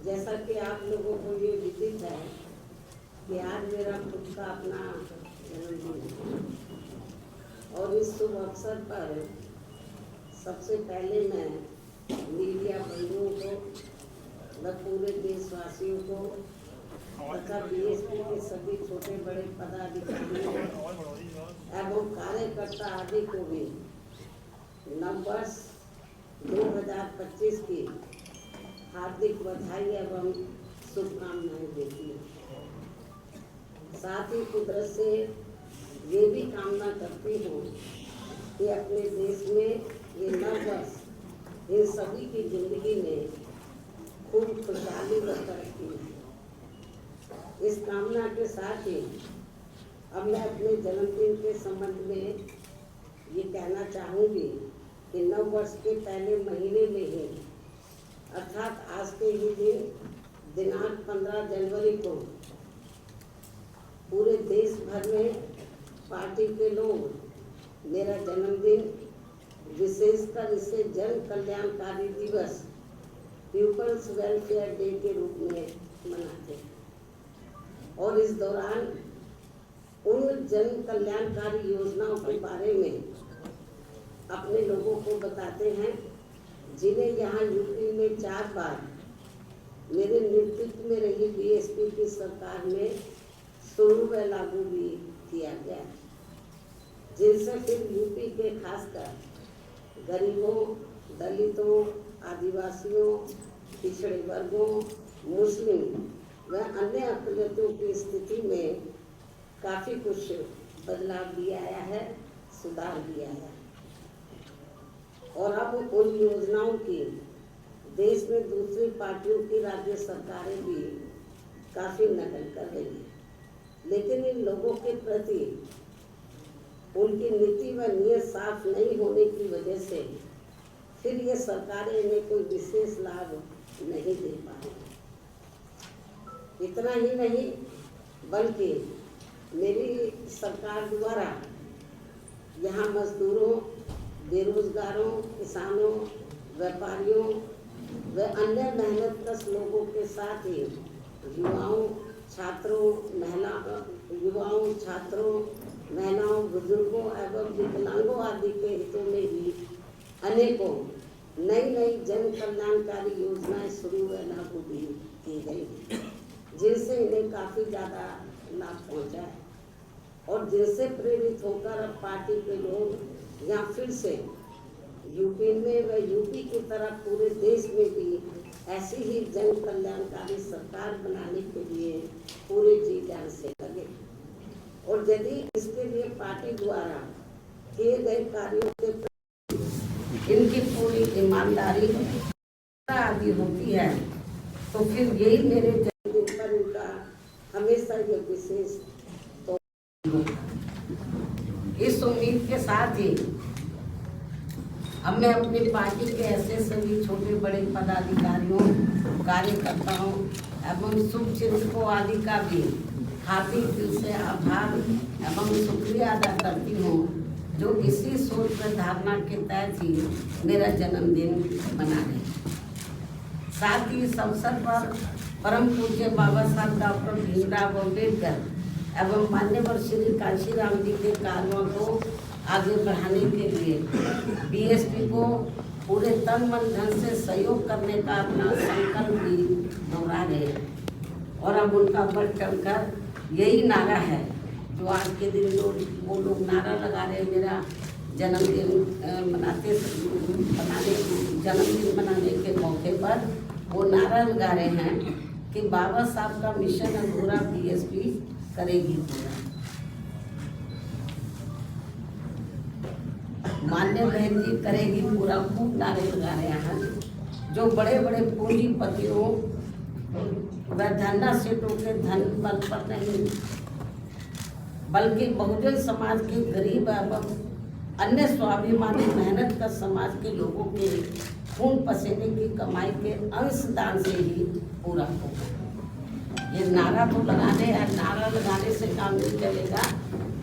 जैसा कि आप लोगों को ये विदित है कि आज मेरा खुद का अपना जन्मदिन है और इस शुभ अवसर पर सबसे पहले मैं मीडिया बंधुओं को व पूरे देशवासियों को तथा बीएसपी के सभी छोटे बड़े पदाधिकारियों एवं कार्यकर्ता आदि को भी नववर्ष 2025 की हार्दिक बधाई एवं शुभकामनाएं देती हूँ। साथ ही कुदरत से ये भी कामना करती हूँ कि अपने देश में ये नववर्ष इन सभी की जिंदगी में खूब खुशहाली व तरक्की है। इस कामना के साथ ही अब मैं अपने जन्मदिन के संबंध में ये कहना चाहूँगी कि नव वर्ष के पहले महीने में ही अर्थात आज के ही दिन दिनांक 15 जनवरी को पूरे देश भर में पार्टी के लोग मेरा जन्मदिन विशेषकर इसे जन कल्याणकारी दिवस पीपल्स वेलफेयर डे के रूप में मनाते हैं और इस दौरान उन जन कल्याणकारी योजनाओं के बारे में अपने लोगों को बताते हैं जिन्हें यहाँ यूपी में 4 बार मेरे नेतृत्व में रही बीएसपी की सरकार में शुरू व लागू भी किया गया, जिनसे फिर यूपी के खासकर गरीबों, दलितों, आदिवासियों, पिछड़े वर्गों, मुस्लिम व अन्य अकलियतों की स्थिति में काफ़ी कुछ बदलाव भी आया है, सुधार भी आया है और अब उन योजनाओं की देश में दूसरी पार्टियों की राज्य सरकारें भी काफ़ी नकल कर रही हैं, लेकिन इन लोगों के प्रति उनकी नीति व नीयत साफ नहीं होने की वजह से फिर ये सरकारें इन्हें कोई विशेष लाभ नहीं दे पा रही। इतना ही नहीं बल्कि मेरी सरकार द्वारा यहाँ मजदूरों, बेरोजगारों, किसानों, व्यापारियों व अन्य मेहनतकश लोगों के साथ ही युवाओं, महिलाओं, बुजुर्गों एवं विकलांगों आदि के हितों में भी अनेकों नई जन कल्याणकारी योजनाएं शुरू व लागू भी की गई, जिनसे इन्हें काफ़ी ज़्यादा लाभ पहुंचा है और जिनसे प्रेरित होकर अब पार्टी के लोग यहाँ फिर से यूपी में व यूपी की तरह पूरे देश में भी ऐसी ही जन कल्याणकारी सरकार बनाने के लिए पूरे जी जान से लगे और यदि इसके लिए पार्टी द्वारा किए गए कार्यों के प्रति इनकी पूरी ईमानदारी आदि होती है तो फिर यही मेरे जन्मदिन पर इनका हमेशा ये विशेष तो इस उम्मीद के साथ ही अब मैं अपनी पार्टी के ऐसे सभी छोटे बड़े पदाधिकारियों, कार्यकर्ताओं एवं शुभचिंतकों आदि का भी हार्दिक दिल से आभार एवं शुक्रिया अदा करती हूँ जो इसी सोच व धारणा के तहत ही मेरा जन्मदिन मना रहे। साथ ही इस अवसर पर परम पूज्य बाबा साहब डॉक्टर भीमराव अम्बेडकर एवं मान्यवर श्री काशीराम जी के कार्यों को आगे बढ़ाने के लिए बीएसपी को पूरे तन मन धन से सहयोग करने का अपना संकल्प भी दोहरा रहे और अब उनका बढ़ चढ़कर यही नारा है जो आज के दिन वो लोग नारा लगा रहे हैं मेरा जन्मदिन मनाने के मौके पर वो नारा लगा रहे हैं कि बाबा साहब का मिशन अधूरा बीएसपी करेगी पूरा। मान्य बहन जी करेगी पूरा, खूब नारे लगा रहे हैं जो बड़े बड़े पूंजीपतियों व धन्ना सेठों के धन बल पर नहीं बल्कि बहुजन समाज के गरीब एवं अन्य स्वाभिमानी मेहनत का समाज के लोगों के खून पसीने की कमाई के अंशदान से ही पूरा होगा। ये नारा तो लगाने नारा लगाने से काम नहीं चलेगा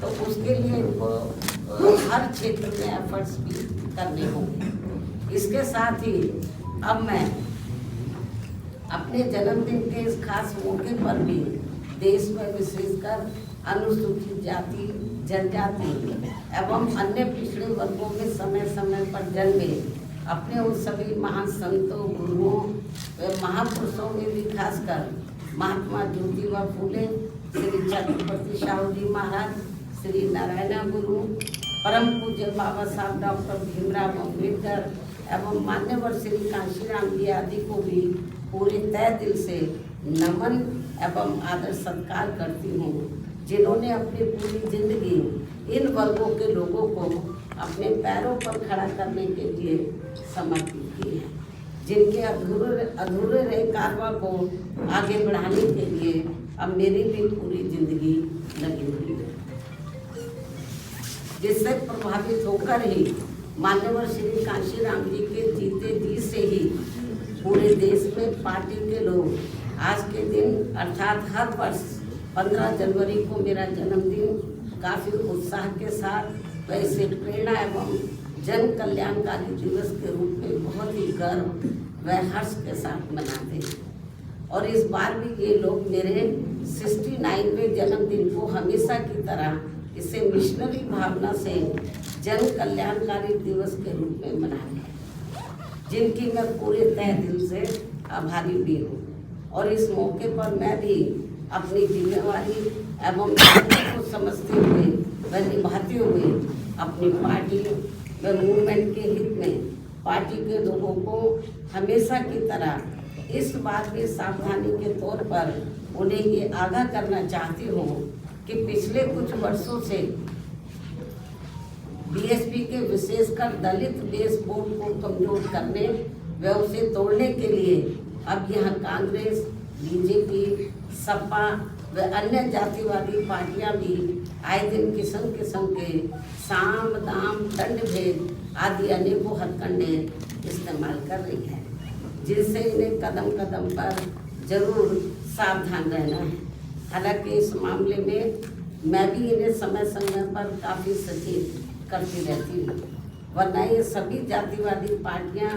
तो उसके लिए इनको हर क्षेत्र में एफर्ट्स भी करने होंगे। इसके साथ ही अब मैं अपने जन्मदिन के इस खास मौके पर भी देश में विशेषकर अनुसूचित जाति, जनजाति एवं अन्य पिछड़े वर्गों में समय समय पर जन्मे अपने उन सभी महान संतों, गुरुओं व महापुरुषों में भी खासकर महात्मा ज्योतिबा फूले, श्री छत्रपति शाहू जी महाराज, श्री नारायण गुरु, परम पूज्य बाबा साहब डॉक्टर भीमराव अम्बेडकर एवं मान्यवर श्री कांशीराम जी आदि को भी पूरे तय दिल से नमन एवं आदर सत्कार करती हूँ, जिन्होंने अपनी पूरी जिंदगी इन वर्गों के लोगों को अपने पैरों पर खड़ा करने के लिए समर्पित की है, जिनके अधूरे रहे कारवां को आगे बढ़ाने के लिए अब मेरी भी पूरी जिंदगी लगी हुई है, जिससे प्रभावित होकर ही मान्यवर श्री कांशीराम जी के जीते जी से ही पूरे देश में पार्टी के लोग आज के दिन अर्थात हर वर्ष 15 जनवरी को मेरा जन्मदिन काफ़ी उत्साह के साथ वैसे प्रेरणा एवं जन कल्याणकारी दिवस के रूप में बहुत ही गर्व व हर्ष के साथ मनाते हैं। और इस बार भी ये लोग मेरे 69वें जन्मदिन को हमेशा की तरह इसे मिशनरी भावना से जन कल्याणकारी दिवस के रूप में मनाते हैं, जिनकी मैं पूरे तहे दिल से आभारी भी हूँ। और इस मौके पर मैं भी अपनी जिम्मेवारी एवं को समझते हुए व निभाते हुए अपनी पार्टी व मूवमेंट के हित में पार्टी के लोगों को हमेशा की तरह इस बात की सावधानी के तौर पर उन्हें ये आगाह करना चाहती हूँ कि पिछले कुछ वर्षों से बीएसपी के विशेषकर दलित बेस बोर्ड को कमजोर करने व उसे तोड़ने के लिए अब यहाँ कांग्रेस, बीजेपी, सपा व अन्य जातिवादी पार्टियां भी आए दिन किस्म किस्म के साम, दाम, दंड भेद आदि अनेकों हथकंडे इस्तेमाल कर रही है, जिनसे इन्हें कदम कदम पर जरूर सावधान रहना है। हालांकि इस मामले में मैं भी इन्हें समय समय पर काफ़ी सचेत करती रहती हूँ, वरना ये सभी जातिवादी पार्टियां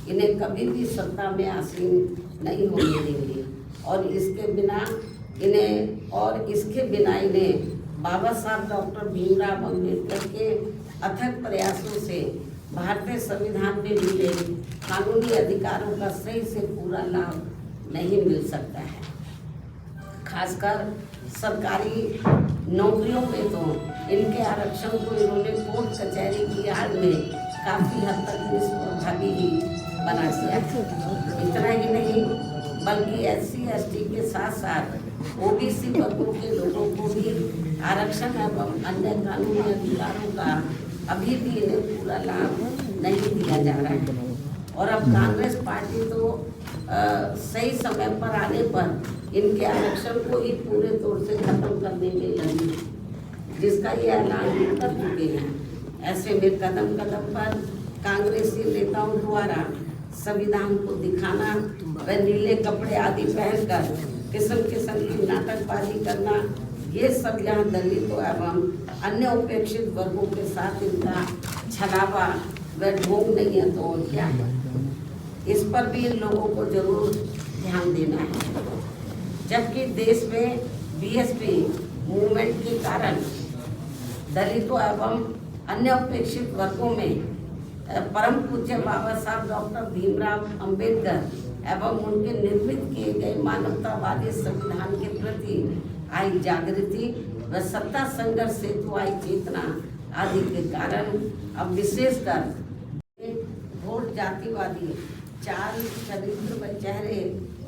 इन्हें कभी भी सत्ता में आसीन नहीं होने देंगी और इसके बिना इन्हें बाबा साहब डॉक्टर भीमराव अम्बेडकर के अथक प्रयासों से भारतीय संविधान में मिले कानूनी अधिकारों का सही से पूरा लाभ नहीं मिल सकता है। खासकर सरकारी नौकरियों में तो इनके आरक्षण को इन्होंने कोर्ट कचहरी की आड़ में काफ़ी हद तक निष्प्रभावी ही बना दिया। इतना ही नहीं बल्कि SC/ST के साथ साथ OBC वर्गों के लोगों को भी आरक्षण एवं अन्य कानूनी अधिकारों का अभी भी इन्हें पूरा लाभ नहीं दिया जा रहा है। और अब कांग्रेस पार्टी तो सही समय पर आने पर इनके आरक्षण को ही पूरे तौर से खत्म करने में लगी, जिसका ये ऐलान कर चुके हैं। ऐसे में कदम कदम पर कांग्रेसी नेताओं द्वारा संविधान को दिखाना व नीले कपड़े आदि पहनकर किस्म किस्म की नाटकबाजी करना, ये सब यहाँ दलितों एवं अन्य उपेक्षित वर्गों के साथ इनका छलावा व ढोंग नहीं है तो और क्या है। इस पर भी इन लोगों को जरूर ध्यान देना है। जबकि देश में बीएसपी मूवमेंट के कारण दलितों एवं अन्य उपेक्षित वर्गों में परम पूज्य बाबा साहब डॉक्टर भीमराव अम्बेडकर एवं उनके निर्मित किए गए मानवतावादी संविधान के प्रति आई जागृति व सत्ता संघर्ष हेतु आई चेतना आदि के कारण अब विशेषकर वोट जातिवादी चाल चरित्र व चेहरे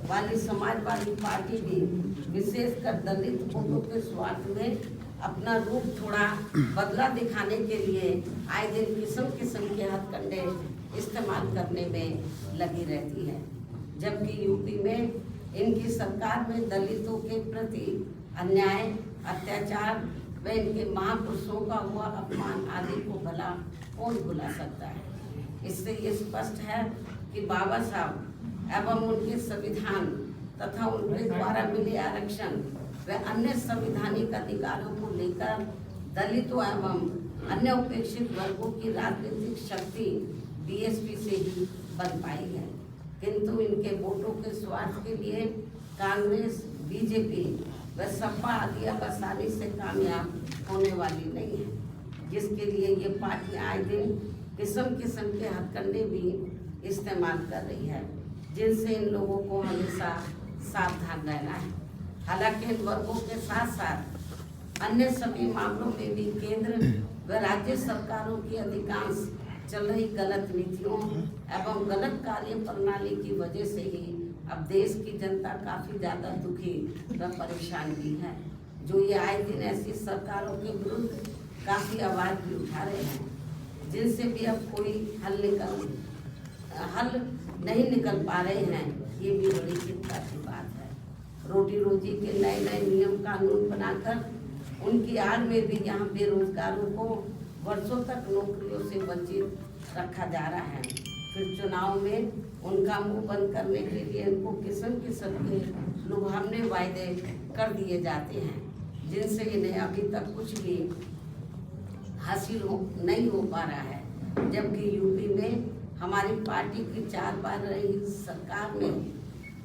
वाली समाजवादी पार्टी भी विशेषकर दलित वोटों के स्वार्थ में अपना रूप थोड़ा बदला दिखाने के लिए आए दिन किस्म किस्म के हथकंडे इस्तेमाल करने में लगी रहती है। जबकि यूपी में इनकी सरकार में दलितों के प्रति अन्याय, अत्याचार व इनके महापुरुषों का हुआ अपमान आदि को भला कौन भुला सकता है। इससे ये स्पष्ट है कि बाबा साहब एवं उनके संविधान तथा उनके द्वारा मिले आरक्षण व अन्य संवैधानिक अधिकारों को लेकर दलितों एवं अन्य उपेक्षित वर्गों की राजनीतिक शक्ति बीएसपी से ही बन पाई है। किंतु इनके वोटों के स्वार्थ के लिए कांग्रेस, बीजेपी व सपा आदि अब आसानी से कामयाब होने वाली नहीं है, जिसके लिए ये पार्टियां आए दिन किस्म किस्म के हथकंडे भी इस्तेमाल कर रही है, जिनसे इन लोगों को हमेशा सावधान रहना है। हालांकि इन वर्गों के साथ साथ अन्य सभी मामलों में भी केंद्र व राज्य सरकारों की अधिकांश चल रही गलत नीतियों एवं गलत कार्य प्रणाली की वजह से ही अब देश की जनता काफी ज्यादा दुखी व परेशान भी है, जो ये आए दिन ऐसी सरकारों के विरुद्ध काफी आवाज भी उठा रहे हैं, जिनसे भी अब कोई हल नहीं निकल पा रहे हैं। ये भी बड़ी चिंता की बात है। रोटी रोजी के नए नए नियम कानून बनाकर उनकी आड़ में भी यहाँ बेरोजगारों को वर्षों तक नौकरियों से वंचित रखा जा रहा है। फिर चुनाव में उनका मुंह बंद करने के लिए उनको किस्म किस्म के लुभावने वायदे कर दिए जाते हैं, जिनसे इन्हें अभी तक कुछ भी हासिल नहीं हो पा रहा है। जबकि यूपी में हमारी पार्टी की 4 बार रही सरकार में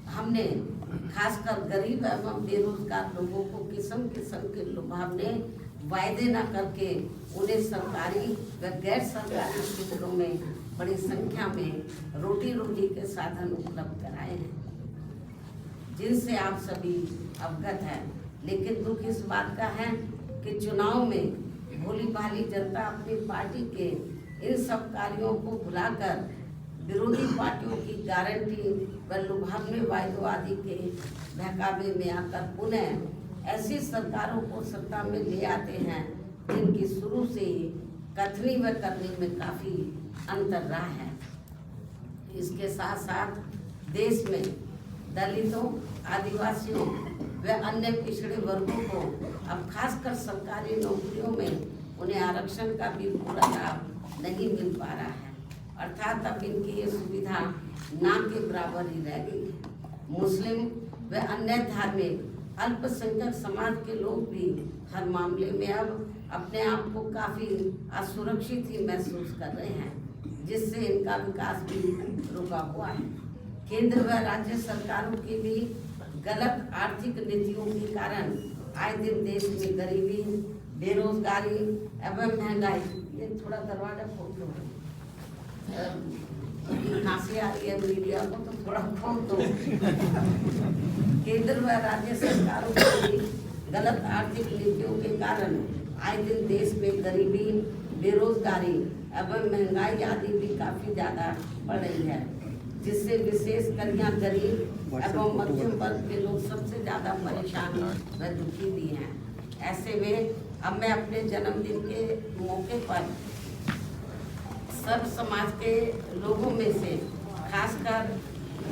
हमने खासकर गरीब एवं बेरोजगार लोगों को किस्म किस्म के लुभावने वायदे न करके उन्हें सरकारी व गैर सरकारी क्षेत्रों में बड़ी संख्या में रोटी रोजी के साधन उपलब्ध कराए हैं, जिनसे आप सभी अवगत हैं। लेकिन दुख इस बात का है कि चुनाव में भोली भाली जनता अपनी पार्टी के इन सब कार्यों को भुलाकर विरोधी पार्टियों की गारंटी व लुभावने वायदों आदि के बहकावे में आकर पुनः ऐसी सरकारों को सत्ता में ले आते हैं, जिनकी शुरू से ही कथनी व करनी में काफी अंतर रहा है। इसके साथ साथ देश में दलितों, आदिवासियों व अन्य पिछड़े वर्गों को अब खासकर सरकारी नौकरियों में उन्हें आरक्षण का भी पूरा लाभ नहीं मिल पा रहा है, अर्थात अब इनकी ये सुविधा ना के बराबर ही रह गई है। मुस्लिम व अन्य धार्मिक अल्पसंख्यक समाज के लोग भी हर मामले में अब अपने आप को काफी असुरक्षित ही महसूस कर रहे हैं, जिससे इनका विकास भी रुका हुआ है। केंद्र व राज्य सरकारों की भी गलत आर्थिक नीतियों के कारण आए दिन देश में गरीबी, बेरोजगारी एवं महंगाई, ये थोड़ा दरवाजा खोल दो, खांसी आ रही है मीडिया को तो थोड़ा खोल दो। केंद्र व राज्य सरकारों की गलत आर्थिक नीतियों के कारण आए दिन देश में गरीबी, बेरोजगारी एवं महंगाई आदि भी काफी ज्यादा बढ़ रही है, जिससे विशेषकर यहाँ गरीब एवं मध्यम वर्ग के लोग सबसे ज्यादा परेशान व दुखी भी हैं। ऐसे में अब मैं अपने जन्मदिन के मौके पर सर्व समाज के लोगों में से खासकर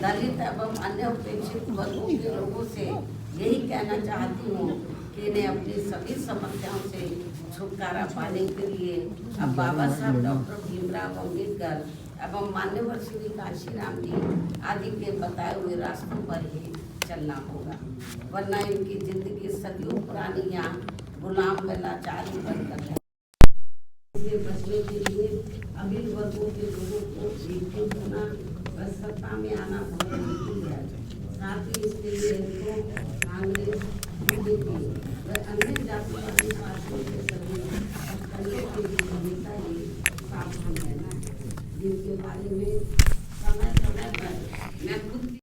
दलित एवं अन्य उपेक्षित वर्गों के लोगों से यही कहना चाहती हूँ कि इन्हें अपनी सभी समस्याओं से छुटकारा पाने के लिए अब बाबा साहब डॉक्टर भीमराव अम्बेडकर एवं मान्यवर श्री काशीराम जी आदि के बताए हुए रास्तों पर ही चलना होगा, वरना इनकी जिंदगी सदियों पुरानी यहाँ गुलाम व लाचारी बनकर है। इससे बचने के लिए अमीर वर्गों के लोगों को एकजुट होना व सत्ता में आना बहुत जरूरी है। साथ ही इसके लिए इनको कांग्रेस, बीजेपी व अन्य जातिवादी पार्टियों के सभी के लिए हमेशा ही सावधान रहना